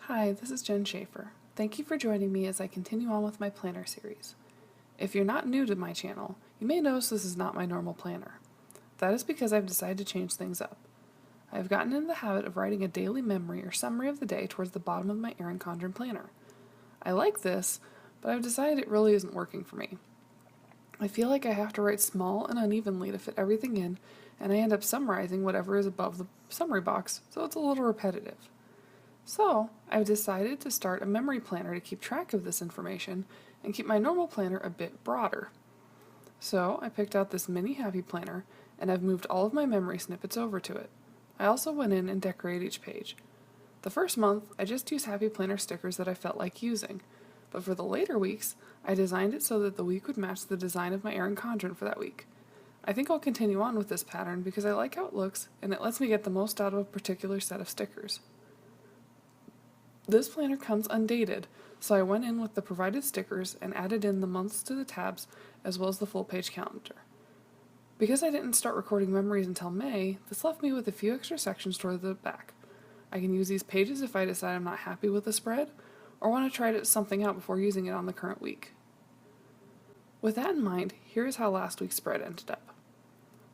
Hi, this is Jen Schaefer. Thank you for joining me as I continue on with my planner series. If you're not new to my channel, you may notice this is not my normal planner. That is because I've decided to change things up. I have gotten in the habit of writing a daily memory or summary of the day towards the bottom of my Erin Condren planner. I like this, but I've decided it really isn't working for me. I feel like I have to write small and unevenly to fit everything in, and I end up summarizing whatever is above the summary box, so it's a little repetitive. So, I've decided to start a memory planner to keep track of this information and keep my normal planner a bit broader. So, I picked out this mini happy planner and I've moved all of my memory snippets over to it. I also went in and decorated each page. The first month, I just used happy planner stickers that I felt like using, but for the later weeks, I designed it so that the week would match the design of my Erin Condren for that week. I think I'll continue on with this pattern because I like how it looks and it lets me get the most out of a particular set of stickers. This planner comes undated, so I went in with the provided stickers and added in the months to the tabs as well as the full page calendar. Because I didn't start recording memories until May, this left me with a few extra sections toward the back. I can use these pages if I decide I'm not happy with the spread or want to try something out before using it on the current week. With that in mind, here is how last week's spread ended up.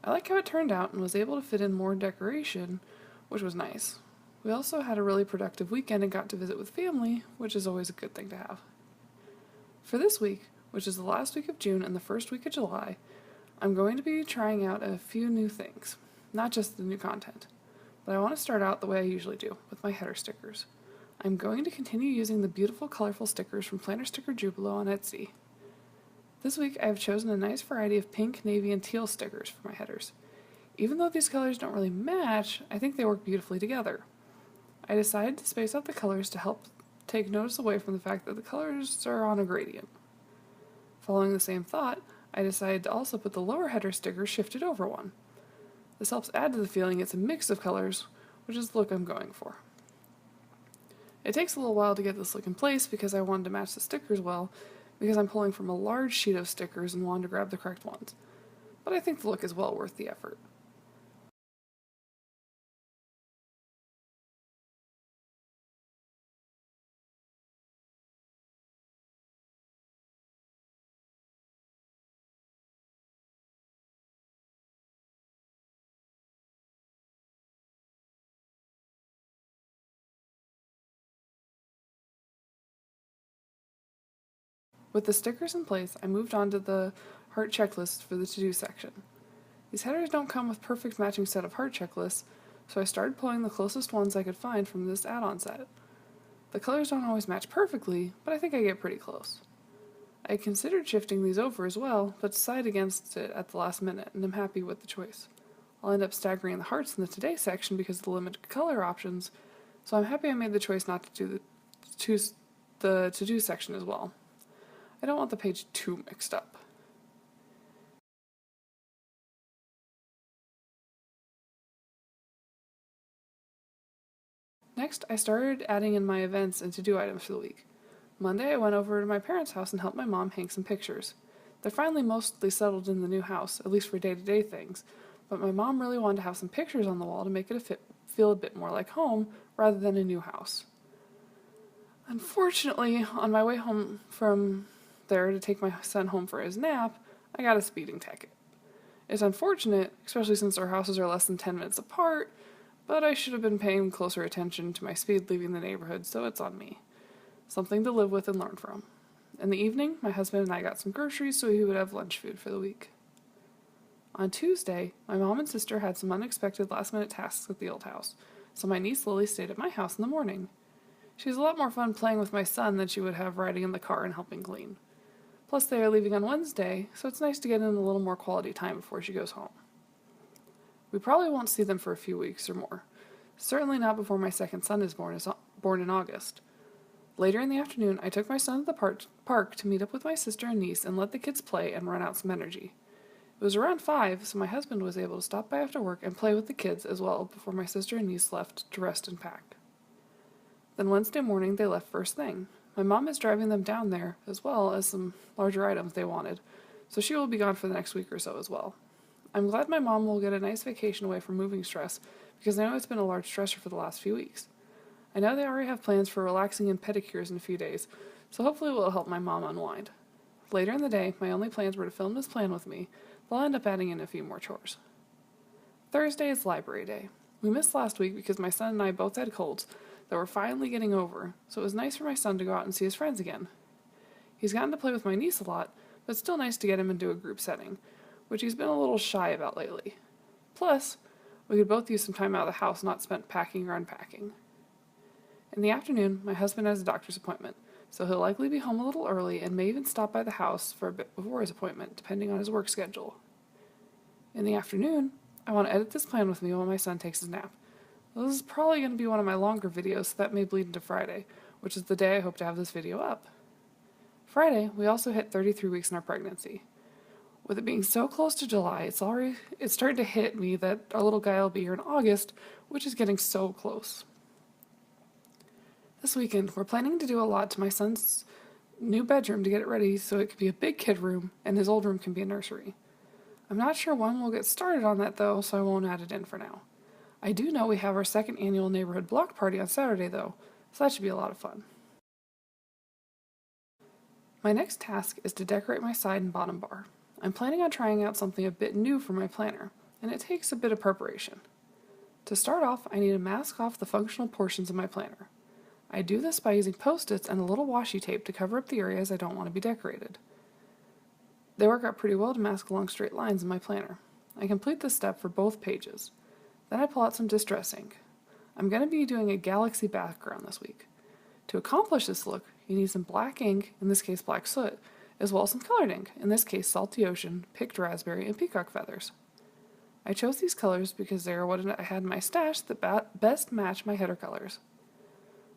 I like how it turned out and was able to fit in more decoration, which was nice. We also had a really productive weekend and got to visit with family, which is always a good thing to have. For this week, which is the last week of June and the first week of July, I'm going to be trying out a few new things, not just the new content. But I want to start out the way I usually do, with my header stickers. I'm going to continue using the beautiful colorful stickers from Planner Sticker Jubilo on Etsy. This week I have chosen a nice variety of pink, navy, and teal stickers for my headers. Even though these colors don't really match, I think they work beautifully together. I decided to space out the colors to help take notice away from the fact that the colors are on a gradient. Following the same thought, I decided to also put the lower header sticker shifted over one. This helps add to the feeling it's a mix of colors, which is the look I'm going for. It takes a little while to get this look in place because I wanted to match the stickers well, because I'm pulling from a large sheet of stickers and wanted to grab the correct ones. But I think the look is well worth the effort. With the stickers in place, I moved on to the heart checklist for the to-do section. These headers don't come with perfect matching set of heart checklists, so I started pulling the closest ones I could find from this add-on set. The colors don't always match perfectly, but I think I get pretty close. I considered shifting these over as well, but decided against it at the last minute, and I'm happy with the choice. I'll end up staggering the hearts in the Today section because of the limited color options, so I'm happy I made the choice not to do the to-do section as well. I don't want the page too mixed up. Next, I started adding in my events and to-do items for the week. Monday, I went over to my parents' house and helped my mom hang some pictures. They're finally mostly settled in the new house, at least for day-to-day things, but my mom really wanted to have some pictures on the wall to make it feel a bit more like home rather than a new house. Unfortunately, on my way home from there to take my son home for his nap, I got a speeding ticket. It's unfortunate, especially since our houses are less than 10 minutes apart, but I should have been paying closer attention to my speed leaving the neighborhood, so it's on me. Something to live with and learn from. In the evening, my husband and I got some groceries so he would have lunch food for the week. On Tuesday, my mom and sister had some unexpected last-minute tasks at the old house, so my niece Lily stayed at my house in the morning. She has a lot more fun playing with my son than she would have riding in the car and helping clean. Plus, they are leaving on Wednesday, so it's nice to get in a little more quality time before she goes home. We probably won't see them for a few weeks or more. Certainly not before my second son is born in August. Later in the afternoon, I took my son to the park to meet up with my sister and niece and let the kids play and run out some energy. It was around 5, so my husband was able to stop by after work and play with the kids as well before my sister and niece left to rest and pack. Then Wednesday morning, they left first thing. My mom is driving them down there, as well as some larger items they wanted, so she will be gone for the next week or so as well. I'm glad my mom will get a nice vacation away from moving stress, because I know it's been a large stressor for the last few weeks. I know they already have plans for relaxing and pedicures in a few days, so hopefully it will help my mom unwind. Later in the day, my only plans were to film this plan with me, but I'll end up adding in a few more chores. Thursday is library day. We missed last week because my son and I both had colds that we're finally getting over, so it was nice for my son to go out and see his friends again. He's gotten to play with my niece a lot, but it's still nice to get him into a group setting, which he's been a little shy about lately. Plus, we could both use some time out of the house not spent packing or unpacking. In the afternoon, my husband has a doctor's appointment, so he'll likely be home a little early and may even stop by the house for a bit before his appointment, depending on his work schedule. In the afternoon, I want to edit this plan with me while my son takes his nap. This is probably going to be one of my longer videos, so that may bleed into Friday, which is the day I hope to have this video up. Friday, we also hit 33 weeks in our pregnancy. With it being so close to July, it's starting to hit me that our little guy will be here in August, which is getting so close. This weekend, we're planning to do a lot to my son's new bedroom to get it ready so it could be a big kid room and his old room can be a nursery. I'm not sure when we'll get started on that though, so I won't add it in for now. I do know we have our second annual neighborhood block party on Saturday though, so that should be a lot of fun. My next task is to decorate my side and bottom bar. I'm planning on trying out something a bit new for my planner, and it takes a bit of preparation. To start off, I need to mask off the functional portions of my planner. I do this by using Post-its and a little washi tape to cover up the areas I don't want to be decorated. They work out pretty well to mask along straight lines in my planner. I complete this step for both pages. Then I pull out some distress ink. I'm going to be doing a galaxy background this week. To accomplish this look, you need some black ink, in this case black soot, as well as some colored ink, in this case salty ocean, picked raspberry, and peacock feathers. I chose these colors because they are what I had in my stash that best match my header colors.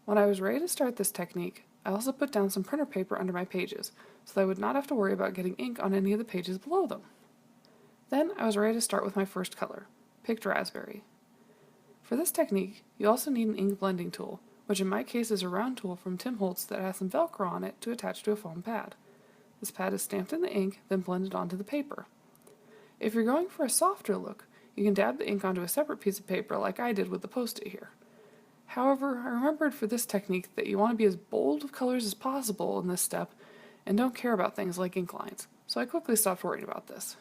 When I was ready to start this technique, I also put down some printer paper under my pages, so that I would not have to worry about getting ink on any of the pages below them. Then I was ready to start with my first color, picked raspberry. For this technique, you also need an ink blending tool, which in my case is a round tool from Tim Holtz that has some Velcro on it to attach to a foam pad. This pad is stamped in the ink, then blended onto the paper. If you're going for a softer look, you can dab the ink onto a separate piece of paper like I did with the Post-it here. However, I remembered for this technique that you want to be as bold of colors as possible in this step and don't care about things like ink lines, so I quickly stopped worrying about this.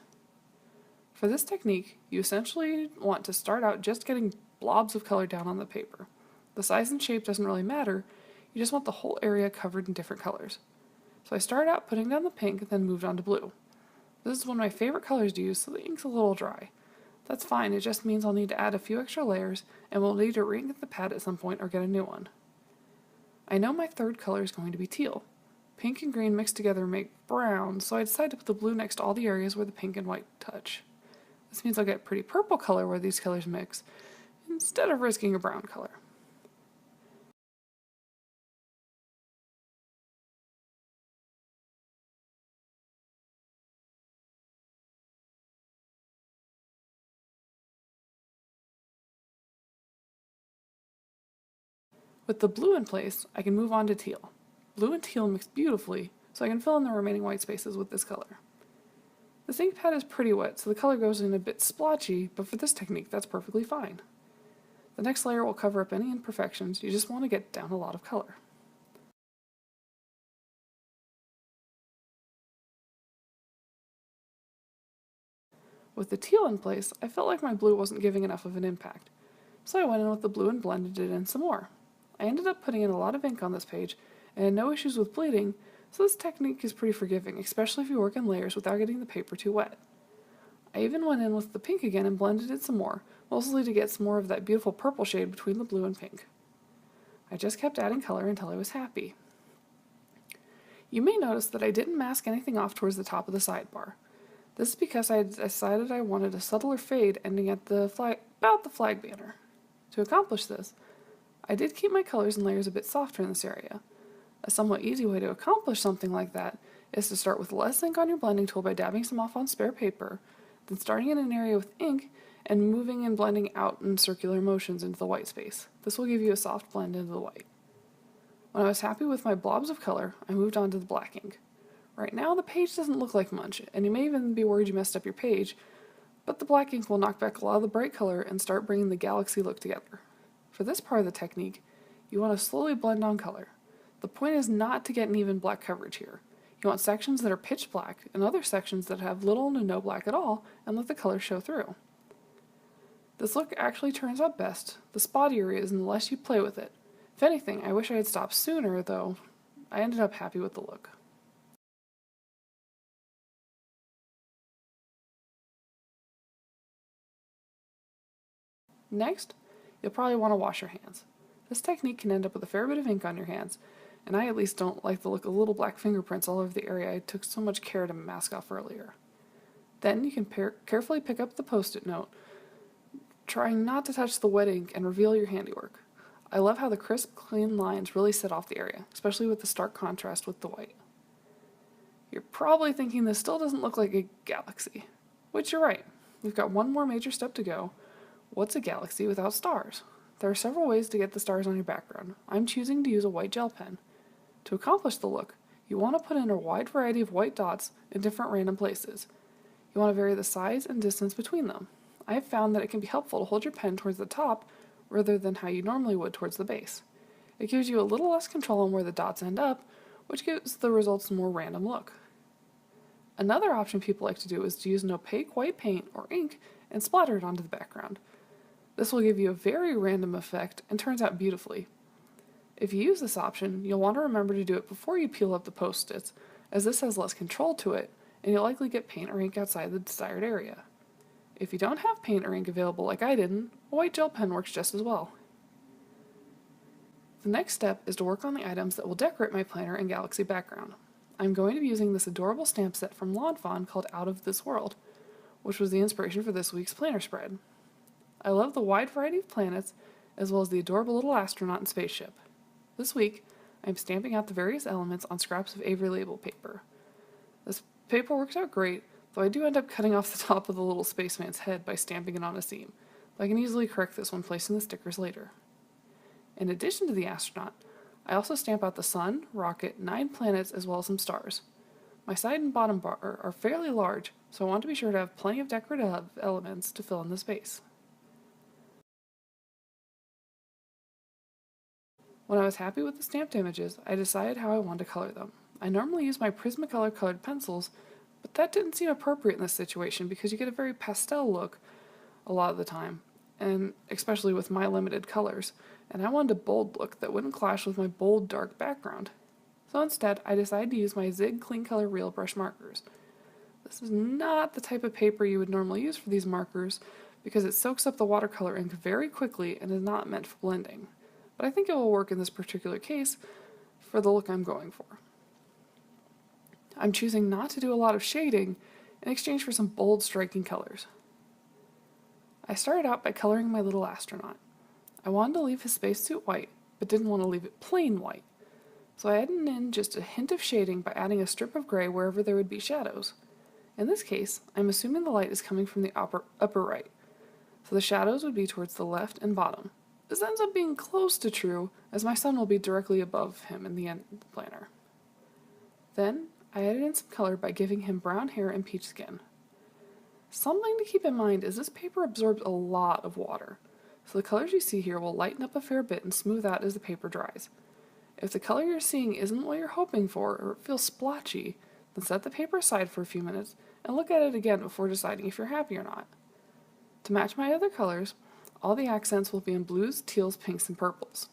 For this technique, you essentially want to start out just getting blobs of color down on the paper. The size and shape doesn't really matter, you just want the whole area covered in different colors. So I started out putting down the pink, then moved on to blue. This is one of my favorite colors to use, so the ink's a little dry. That's fine, it just means I'll need to add a few extra layers, and we'll need to re-ink the pad at some point or get a new one. I know my third color is going to be teal. Pink and green mixed together make brown, so I decided to put the blue next to all the areas where the pink and white touch. This means I'll get pretty purple color where these colors mix, instead of risking a brown color. With the blue in place, I can move on to teal. Blue and teal mix beautifully, so I can fill in the remaining white spaces with this color. This ink pad is pretty wet, so the color goes in a bit splotchy, but for this technique, that's perfectly fine. The next layer will cover up any imperfections, you just want to get down a lot of color. With the teal in place, I felt like my blue wasn't giving enough of an impact, so I went in with the blue and blended it in some more. I ended up putting in a lot of ink on this page, and had no issues with bleeding, so this technique is pretty forgiving, especially if you work in layers without getting the paper too wet. I even went in with the pink again and blended it some more, mostly to get some more of that beautiful purple shade between the blue and pink. I just kept adding color until I was happy. You may notice that I didn't mask anything off towards the top of the sidebar. This is because I decided I wanted a subtler fade ending at about the flag banner. To accomplish this, I did keep my colors and layers a bit softer in this area. A somewhat easy way to accomplish something like that is to start with less ink on your blending tool by dabbing some off on spare paper, then starting in an area with ink and moving and blending out in circular motions into the white space. This will give you a soft blend into the white. When I was happy with my blobs of color, I moved on to the black ink. Right now the page doesn't look like much, and you may even be worried you messed up your page, but the black ink will knock back a lot of the bright color and start bringing the galaxy look together. For this part of the technique, You want to slowly blend on color. The point is not to get an even black coverage here. You want sections that are pitch black and other sections that have little to no black at all and let the color show through. This look actually turns out best the spottier it is and the less you play with it. If anything, I wish I had stopped sooner, though I ended up happy with the look. Next, you'll probably want to wash your hands. This technique can end up with a fair bit of ink on your hands, and I at least don't like the look of little black fingerprints all over the area I took so much care to mask off earlier. Then you can carefully pick up the post-it note, trying not to touch the wet ink and reveal your handiwork. I love how the crisp, clean lines really set off the area, especially with the stark contrast with the white. You're probably thinking this still doesn't look like a galaxy, which you're right. We've got one more major step to go. What's a galaxy without stars? There are several ways to get the stars on your background. I'm choosing to use a white gel pen. To accomplish the look, you want to put in a wide variety of white dots in different random places. You want to vary the size and distance between them. I have found that it can be helpful to hold your pen towards the top rather than how you normally would towards the base. It gives you a little less control on where the dots end up, which gives the results a more random look. Another option people like to do is to use an opaque white paint or ink and splatter it onto the background. This will give you a very random effect and turns out beautifully. If you use this option, you'll want to remember to do it before you peel up the post-its, as this has less control to it, and you'll likely get paint or ink outside the desired area. If you don't have paint or ink available like I didn't, a white gel pen works just as well. The next step is to work on the items that will decorate my planner and galaxy background. I'm going to be using this adorable stamp set from Lawn Fawn called Out of This World, which was the inspiration for this week's planner spread. I love the wide variety of planets, as well as the adorable little astronaut and spaceship. This week, I'm stamping out the various elements on scraps of Avery label paper. This paper works out great, though I do end up cutting off the top of the little spaceman's head by stamping it on a seam, but I can easily correct this when placing the stickers later. In addition to the astronaut, I also stamp out the sun, rocket, 9 planets, as well as some stars. My side and bottom bar are fairly large, so I want to be sure to have plenty of decorative elements to fill in the space. When I was happy with the stamped images, I decided how I wanted to color them. I normally use my Prismacolor colored pencils, but that didn't seem appropriate in this situation because you get a very pastel look a lot of the time, and especially with my limited colors, and I wanted a bold look that wouldn't clash with my bold dark background. So instead, I decided to use my Zig Clean Color Real Brush markers. This is not the type of paper you would normally use for these markers because it soaks up the watercolor ink very quickly and is not meant for blending, but I think it will work in this particular case for the look I'm going for. I'm choosing not to do a lot of shading in exchange for some bold, striking colors. I started out by coloring my little astronaut. I wanted to leave his spacesuit white, but didn't want to leave it plain white, so I added in just a hint of shading by adding a strip of gray wherever there would be shadows. In this case, I'm assuming the light is coming from the upper right, so the shadows would be towards the left and bottom. This ends up being close to true, as my sun will be directly above him in the end of the planner. Then, I added in some color by giving him brown hair and peach skin. Something to keep in mind is this paper absorbs a lot of water, so the colors you see here will lighten up a fair bit and smooth out as the paper dries. If the color you're seeing isn't what you're hoping for, or it feels splotchy, then set the paper aside for a few minutes and look at it again before deciding if you're happy or not. To match my other colors, all the accents will be in blues, teals, pinks, and purples.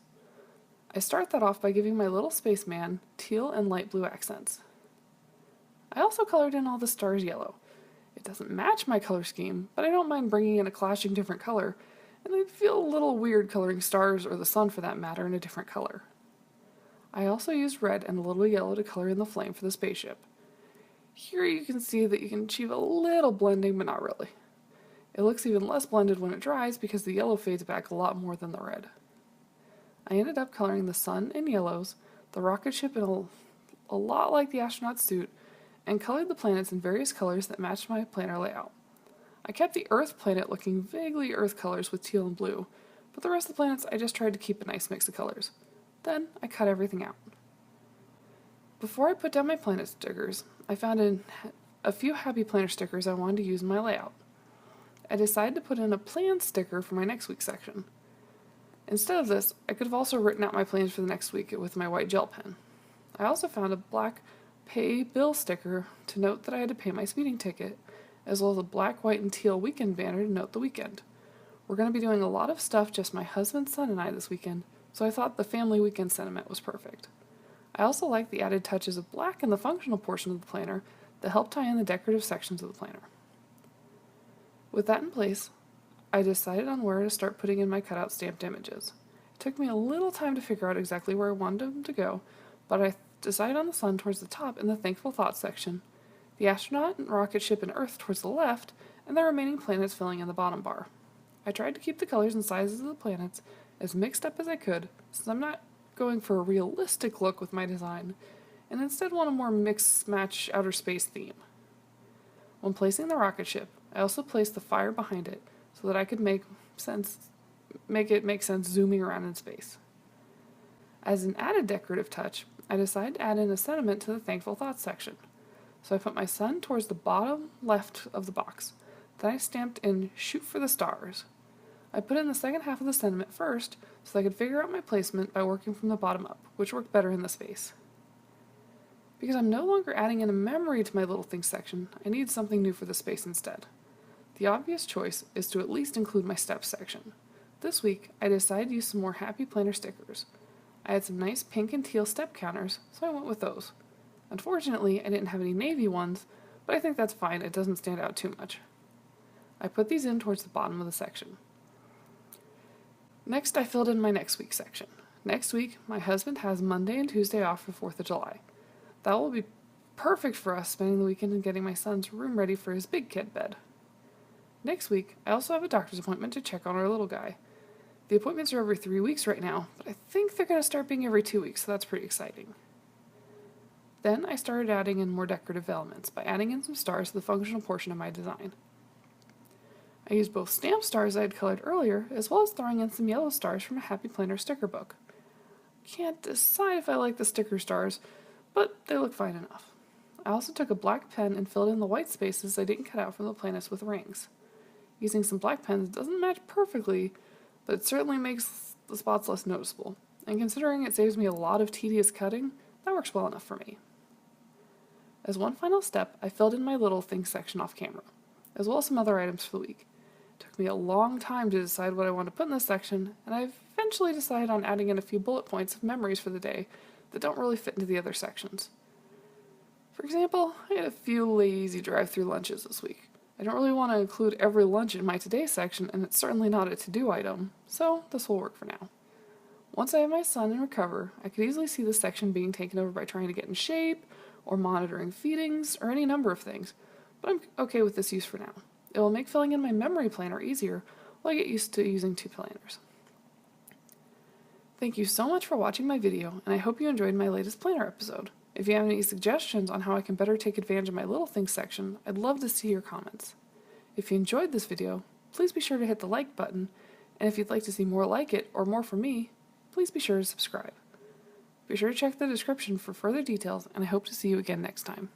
I start that off by giving my little spaceman teal and light blue accents. I also colored in all the stars yellow. It doesn't match my color scheme, but I don't mind bringing in a clashing different color, and I feel a little weird coloring stars, or the sun for that matter, in a different color. I also used red and a little yellow to color in the flame for the spaceship. Here you can see that you can achieve a little blending, but not really. It looks even less blended when it dries because the yellow fades back a lot more than the red. I ended up coloring the sun in yellows, the rocket ship in a lot like the astronaut's suit, and colored the planets in various colors that matched my planner layout. I kept the Earth planet looking vaguely Earth colors with teal and blue, but the rest of the planets I just tried to keep a nice mix of colors. Then I cut everything out. Before I put down my planet stickers, I found a few Happy Planner stickers I wanted to use in my layout. I decided to put in a plan sticker for my next week's section. Instead of this, I could have also written out my plans for the next week with my white gel pen. I also found a black pay bill sticker to note that I had to pay my speeding ticket, as well as a black, white, and teal weekend banner to note the weekend. We're going to be doing a lot of stuff, just my husband, son, and I this weekend, so I thought the family weekend sentiment was perfect. I also like the added touches of black in the functional portion of the planner that help tie in the decorative sections of the planner. With that in place, I decided on where to start putting in my cutout stamped images. It took me a little time to figure out exactly where I wanted them to go, but I decided on the sun towards the top in the Thankful Thoughts section, the astronaut and rocket ship and Earth towards the left, and the remaining planets filling in the bottom bar. I tried to keep the colors and sizes of the planets as mixed up as I could, since I'm not going for a realistic look with my design, and instead want a more mix-match outer space theme. When placing the rocket ship, I also placed the fire behind it so that I could make it make sense zooming around in space. As an added decorative touch, I decided to add in a sentiment to the Thankful Thoughts section. So I put my sun towards the bottom left of the box. Then I stamped in Shoot for the Stars. I put in the second half of the sentiment first so I could figure out my placement by working from the bottom up, which worked better in the space. Because I'm no longer adding in a memory to my little things section, I need something new for the space instead. The obvious choice is to at least include my steps section. This week, I decided to use some more Happy Planner stickers. I had some nice pink and teal step counters, so I went with those. Unfortunately, I didn't have any navy ones, but I think that's fine, it doesn't stand out too much. I put these in towards the bottom of the section. Next, I filled in my next week section. Next week, my husband has Monday and Tuesday off for 4th of July. That will be perfect for us spending the weekend and getting my son's room ready for his big kid bed. Next week, I also have a doctor's appointment to check on our little guy. The appointments are every 3 weeks right now, but I think they're going to start being every 2 weeks, so that's pretty exciting. Then I started adding in more decorative elements by adding in some stars to the functional portion of my design. I used both stamp stars I had colored earlier, as well as throwing in some yellow stars from a Happy Planner sticker book. Can't decide if I like the sticker stars, but they look fine enough. I also took a black pen and filled in the white spaces I didn't cut out from the planets with rings. Using some black pens doesn't match perfectly, but it certainly makes the spots less noticeable, and considering it saves me a lot of tedious cutting, that works well enough for me. As one final step, I filled in my little things section off camera, as well as some other items for the week. It took me a long time to decide what I wanted to put in this section, and I eventually decided on adding in a few bullet points of memories for the day that don't really fit into the other sections. For example, I had a few lazy drive-through lunches this week. I don't really want to include every lunch in my today section, and it's certainly not a to-do item, so this will work for now. Once I have my son and recover, I could easily see this section being taken over by trying to get in shape, or monitoring feedings, or any number of things, but I'm okay with this use for now. It will make filling in my memory planner easier while I get used to using 2 planners. Thank you so much for watching my video, and I hope you enjoyed my latest planner episode. If you have any suggestions on how I can better take advantage of my little things section, I'd love to see your comments. If you enjoyed this video, please be sure to hit the like button, and if you'd like to see more like it or more from me, please be sure to subscribe. Be sure to check the description for further details, and I hope to see you again next time.